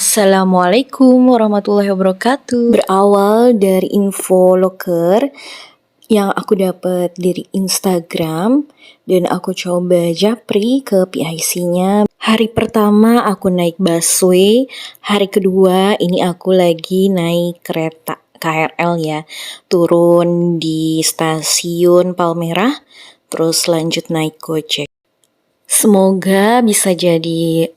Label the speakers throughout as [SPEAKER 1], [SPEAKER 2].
[SPEAKER 1] Assalamualaikum warahmatullahi wabarakatuh. Berawal dari info loker yang aku dapat dari Instagram dan aku coba japri ke PIC-nya. Hari pertama aku naik busway, hari kedua ini aku lagi naik kereta KRL ya. Turun di stasiun Palmerah, terus lanjut naik Gojek. Semoga bisa jadi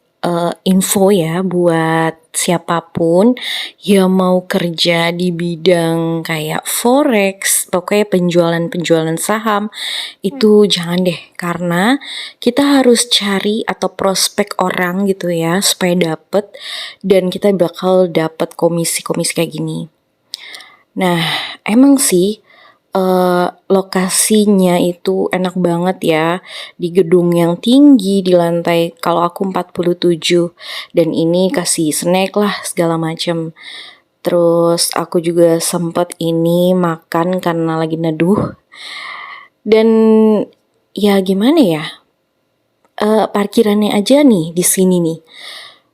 [SPEAKER 1] info ya buat siapapun yang mau kerja di bidang kayak forex, pokoknya penjualan saham itu jangan deh, karena kita harus cari atau prospek orang gitu ya supaya dapet, dan kita bakal dapet komisi-komisi kayak gini. Nah, emang sih lokasinya itu enak banget ya, di gedung yang tinggi di lantai kalau aku 47, dan ini kasih snack lah segala macam. Terus aku juga sempet ini makan karena lagi neduh, dan ya gimana ya, parkirannya aja nih di sini nih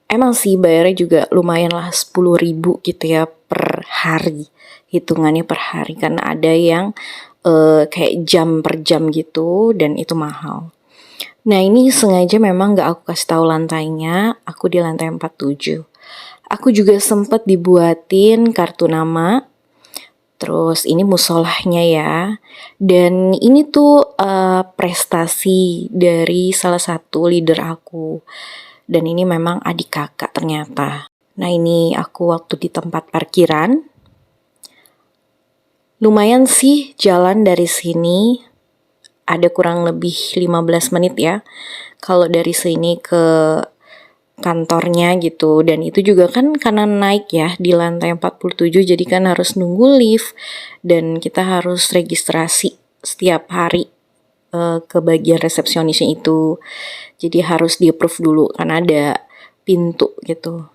[SPEAKER 1] emang sih bayarnya juga lumayan lah, 10.000 gitu ya per hari, hitungannya per hari, karena ada yang kayak jam per jam gitu dan itu mahal. Nah ini sengaja memang gak aku kasih tahu lantainya, aku di lantai 47. Aku juga sempet dibuatin kartu nama, terus ini musolahnya ya, dan ini tuh prestasi dari salah satu leader aku, dan ini memang adik kakak ternyata. Nah ini aku waktu di tempat parkiran. Lumayan sih jalan dari sini, ada kurang lebih 15 menit ya kalau dari sini ke kantornya gitu. Dan itu juga kan karena naik ya di lantai 47, jadi kan harus nunggu lift dan kita harus registrasi setiap hari ke bagian resepsionisnya itu. Jadi harus di-approve dulu kan ada pintu gitu.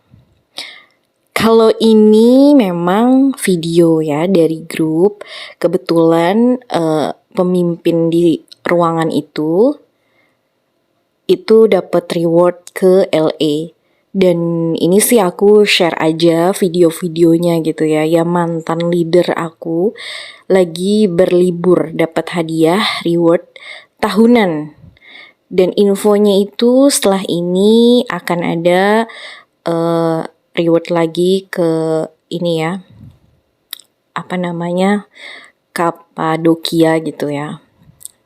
[SPEAKER 1] Kalau ini memang video ya dari grup. Kebetulan pemimpin di ruangan itu dapat reward ke LA. Dan ini sih aku share aja video-videonya gitu ya. Ya mantan leader aku lagi berlibur dapat hadiah reward tahunan. Dan infonya itu setelah ini akan ada reward lagi ke ini ya, apa namanya, Kapadokia gitu ya.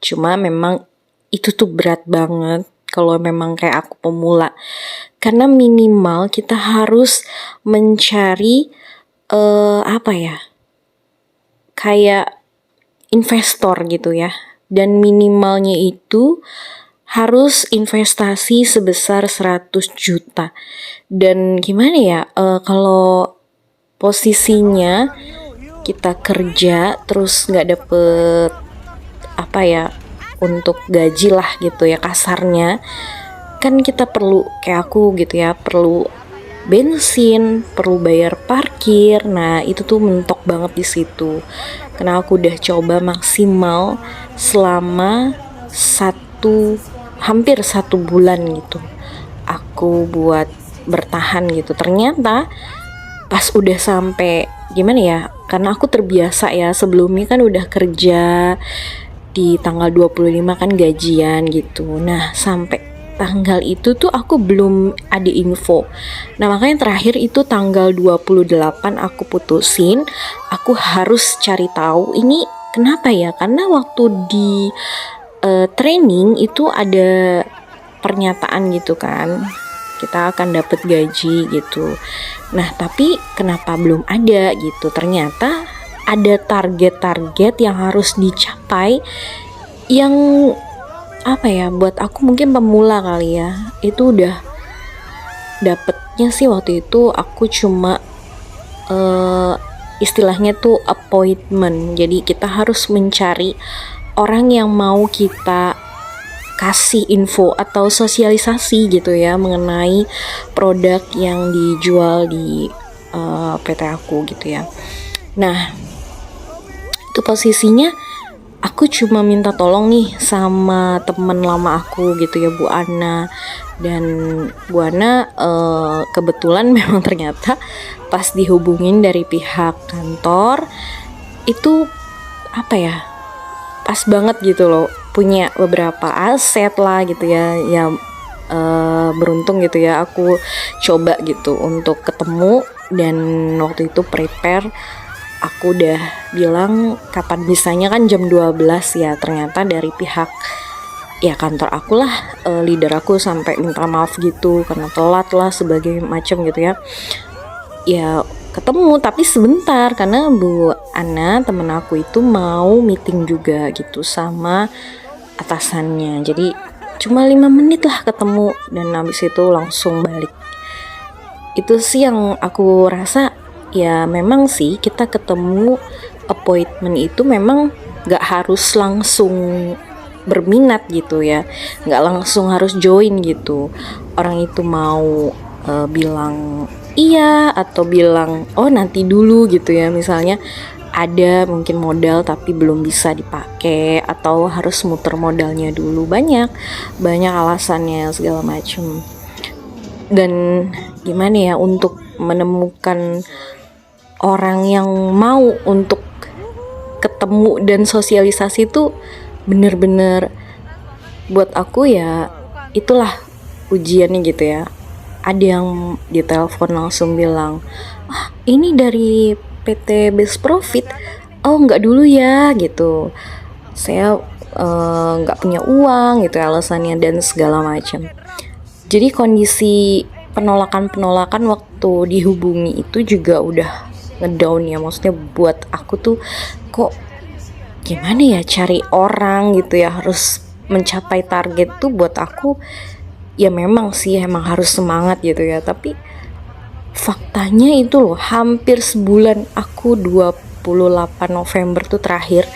[SPEAKER 1] Cuma memang itu tuh berat banget kalau memang kayak aku pemula, karena minimal kita harus mencari apa ya, kayak investor gitu ya, dan minimalnya itu harus investasi sebesar 100 juta. Dan gimana ya, kalau posisinya kita kerja terus gak dapet apa ya, untuk gaji lah gitu ya kasarnya, kan kita perlu, kayak aku gitu ya, perlu bensin, perlu bayar parkir. Nah itu tuh mentok banget di situ, karena aku udah coba maksimal selama hampir 1 bulan gitu aku buat bertahan gitu. Ternyata pas udah sampai gimana ya, karena aku terbiasa ya, sebelumnya kan udah kerja di tanggal 25 kan gajian gitu. Nah sampai tanggal itu tuh aku belum ada info. Nah makanya terakhir itu tanggal 28 aku putusin, aku harus cari tahu ini kenapa ya, karena waktu di training itu ada pernyataan gitu kan, kita akan dapat gaji gitu. Nah tapi kenapa belum ada gitu, ternyata ada target-target yang harus dicapai, yang apa ya, buat aku mungkin pemula kali ya, itu udah dapetnya sih waktu itu aku cuma istilahnya tuh appointment. Jadi kita harus mencari orang yang mau kita kasih info atau sosialisasi gitu ya mengenai produk yang dijual di PT aku gitu ya. Nah itu posisinya aku cuma minta tolong nih sama teman lama aku gitu ya, Bu Ana. Dan Bu Ana kebetulan memang ternyata pas dihubungin dari pihak kantor itu apa ya, pas banget gitu loh, punya beberapa aset lah gitu ya. Ya beruntung gitu ya, aku coba gitu untuk ketemu, dan waktu itu prepare. Aku udah bilang kapan bisanya kan jam 12 ya. Ternyata dari pihak ya kantor aku lah, leader aku sampai minta maaf gitu karena telat lah sebagai macam gitu ya. Ya ketemu tapi sebentar karena Bu Ana temen aku itu mau meeting juga gitu sama atasannya. Jadi cuma 5 menit lah ketemu, dan habis itu langsung balik. Itu sih yang aku rasa. Ya memang sih kita ketemu appointment itu memang gak harus langsung berminat gitu ya, gak langsung harus join gitu. Orang itu mau bilang iya atau bilang oh nanti dulu gitu ya, misalnya ada mungkin modal tapi belum bisa dipakai, atau harus muter modalnya dulu, banyak alasannya segala macam. Dan gimana ya, untuk menemukan orang yang mau untuk ketemu dan sosialisasi itu bener-bener buat aku ya itulah ujiannya gitu ya. Ada yang ditelepon langsung bilang, ini dari PT Best Profit. Oh nggak dulu ya gitu, saya nggak punya uang gitu alasannya dan segala macam. Jadi kondisi penolakan waktu dihubungi itu juga udah ngedown ya, maksudnya buat aku tuh kok gimana ya cari orang gitu ya, harus mencapai target tuh buat aku ya memang sih emang harus semangat gitu ya. Tapi faktanya itu loh, hampir sebulan, aku 28 November tuh terakhir,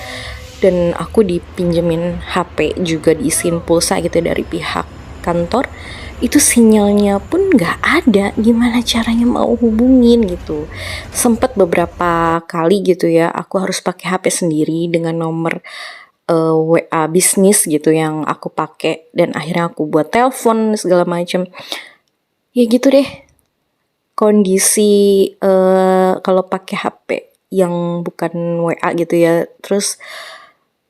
[SPEAKER 1] dan aku dipinjemin HP juga diisiin pulsa gitu dari pihak kantor. Itu sinyalnya pun gak ada, gimana caranya mau hubungin gitu. Sempet beberapa kali gitu ya, aku harus pakai HP sendiri dengan nomor WA bisnis gitu yang aku pakai, dan akhirnya aku buat telepon segala macam. Ya gitu deh kondisi kalau pakai HP yang bukan WA gitu ya, terus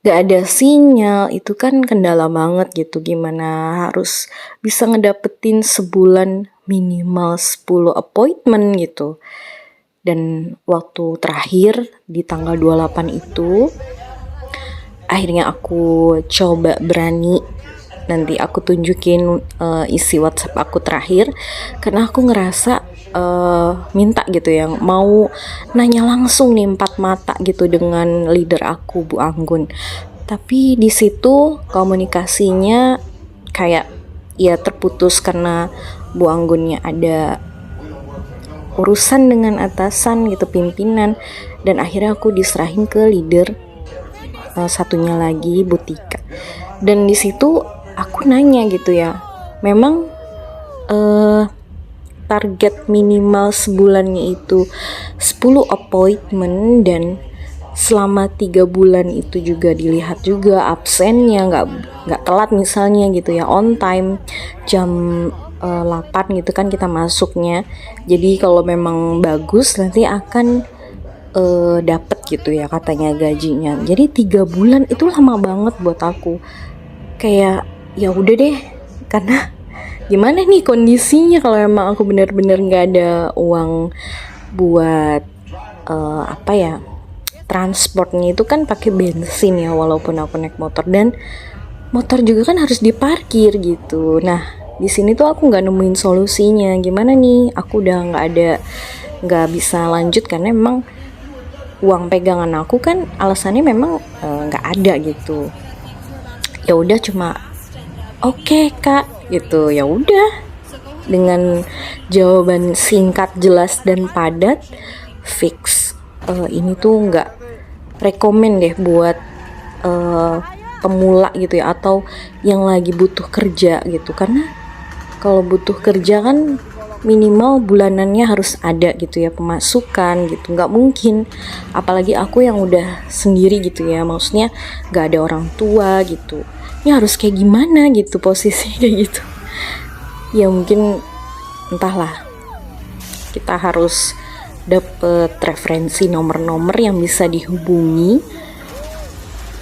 [SPEAKER 1] gak ada sinyal, itu kan kendala banget gitu. Gimana harus bisa ngedapetin sebulan minimal 10 appointment gitu. Dan waktu terakhir di tanggal 28 itu akhirnya aku coba berani, nanti aku tunjukin isi WhatsApp aku terakhir, karena aku ngerasa minta gitu ya, mau nanya langsung nih 4 mata gitu dengan leader aku Bu Anggun. Tapi di situ komunikasinya kayak ya terputus karena Bu Anggunnya ada urusan dengan atasan gitu, pimpinan, dan akhirnya aku diserahin ke leader satunya lagi Bu Tika. Dan di situ aku nanya gitu ya, memang target minimal sebulannya itu 10 appointment, dan selama 3 bulan itu juga dilihat juga absennya, nggak telat misalnya gitu ya, on time jam 8 gitu kan kita masuknya. Jadi kalau memang bagus nanti akan dapat gitu ya katanya gajinya. Jadi 3 bulan itu lama banget buat aku. Kayak ya udah deh, karena gimana nih kondisinya kalau emang aku benar-benar nggak ada uang buat apa ya, transportnya itu kan pakai bensin ya, walaupun aku naik motor, dan motor juga kan harus diparkir gitu. Nah di sini tuh aku nggak nemuin solusinya. Gimana nih, aku udah nggak bisa lanjut karena memang uang pegangan aku kan alasannya memang nggak ada gitu. Ya udah cuma oke, Kak gitu. Ya udah, dengan jawaban singkat, jelas dan padat, fix. Ini tuh nggak rekomen deh buat pemula gitu ya, atau yang lagi butuh kerja gitu. Karena kalau butuh kerja kan minimal bulanannya harus ada gitu ya pemasukan gitu. Nggak mungkin, apalagi aku yang udah sendiri gitu ya, maksudnya nggak ada orang tua gitu. Ini harus kayak gimana gitu posisinya kayak gitu. Ya mungkin entahlah, kita harus dapet referensi nomor-nomor yang bisa dihubungi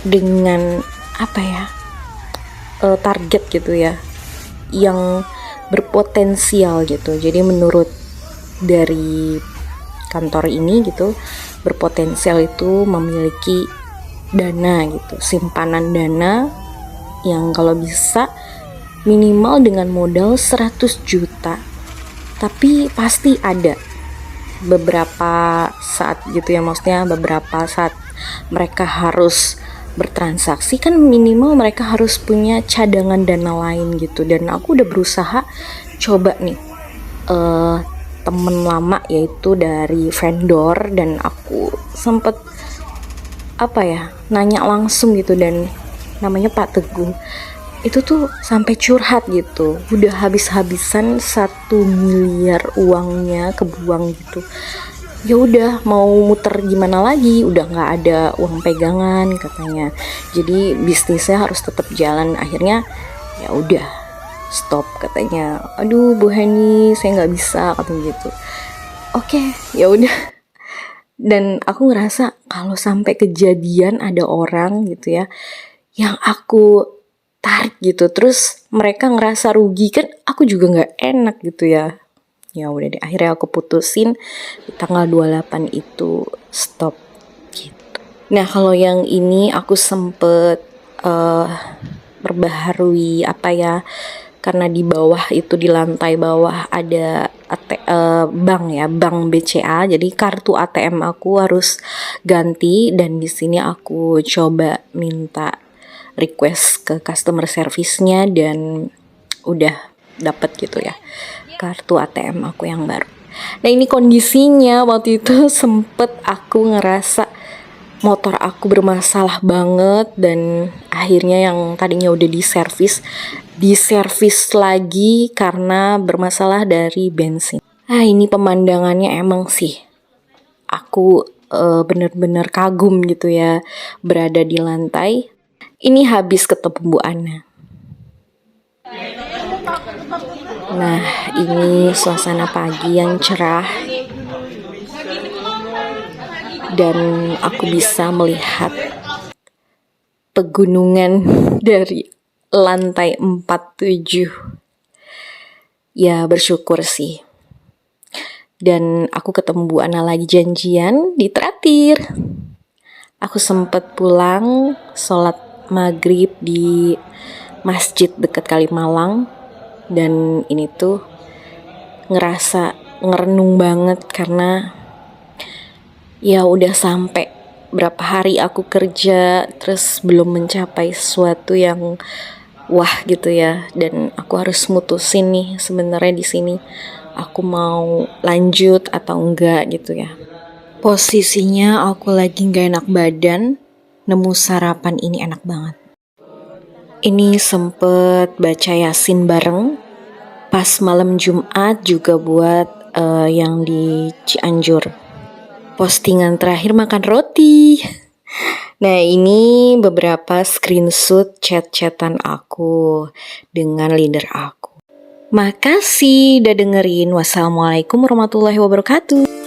[SPEAKER 1] dengan apa ya, target gitu ya, yang berpotensial gitu. Jadi menurut dari kantor ini gitu, berpotensial itu memiliki dana gitu, simpanan dana yang kalau bisa minimal dengan modal 100 juta. Tapi pasti ada beberapa saat gitu ya, maksudnya beberapa saat mereka harus bertransaksi kan minimal mereka harus punya cadangan dana lain gitu. Dan aku udah berusaha coba nih temen lama yaitu dari vendor, dan aku sempet apa ya, nanya langsung gitu, dan namanya Pak Teguh itu tuh sampai curhat gitu, udah habis-habisan 1 miliar uangnya kebuang gitu. Ya udah mau muter gimana lagi, udah nggak ada uang pegangan katanya, jadi bisnisnya harus tetap jalan. Akhirnya ya udah stop katanya. Aduh Bu Heni, saya nggak bisa katanya gitu. Oke, ya udah. Dan aku ngerasa kalau sampai kejadian ada orang gitu ya yang aku tarik gitu, terus mereka ngerasa rugi, kan aku juga nggak enak gitu ya. Ya udah deh, akhirnya aku putusin di tanggal 28 itu stop gitu. Nah kalau yang ini aku sempet perbaharui apa ya, karena di bawah itu, di lantai bawah ada bank ya, bank BCA, jadi kartu ATM aku harus ganti. Dan di sini aku coba minta request ke customer service-nya dan udah dapet gitu ya kartu ATM aku yang baru. Nah ini kondisinya waktu itu sempet aku ngerasa motor aku bermasalah banget, dan akhirnya yang tadinya udah diservis lagi karena bermasalah dari bensin. Ini pemandangannya emang sih aku bener-bener kagum gitu ya, berada di lantai. Ini habis ketemu Bu Ana. Nah, ini suasana pagi yang cerah dan aku bisa melihat pegunungan dari lantai 47. Ya, bersyukur sih. Dan aku ketemu Bu Ana lagi, janjian di traktir. Aku sempet pulang sholat maghrib di masjid dekat Kalimalang. Dan ini tuh ngerasa ngerenung banget karena ya udah sampai berapa hari aku kerja terus belum mencapai sesuatu yang wah gitu ya. Dan aku harus mutusin nih sebenarnya di sini aku mau lanjut atau enggak gitu ya. Posisinya aku lagi gak enak badan, nemu sarapan ini enak banget. Ini sempet baca Yasin bareng pas malam Jumat juga buat yang di Cianjur. Postingan terakhir makan roti. Nah ini beberapa screenshot chat-chatan aku dengan leader aku. Makasih udah dengerin. Wassalamualaikum warahmatullahi wabarakatuh.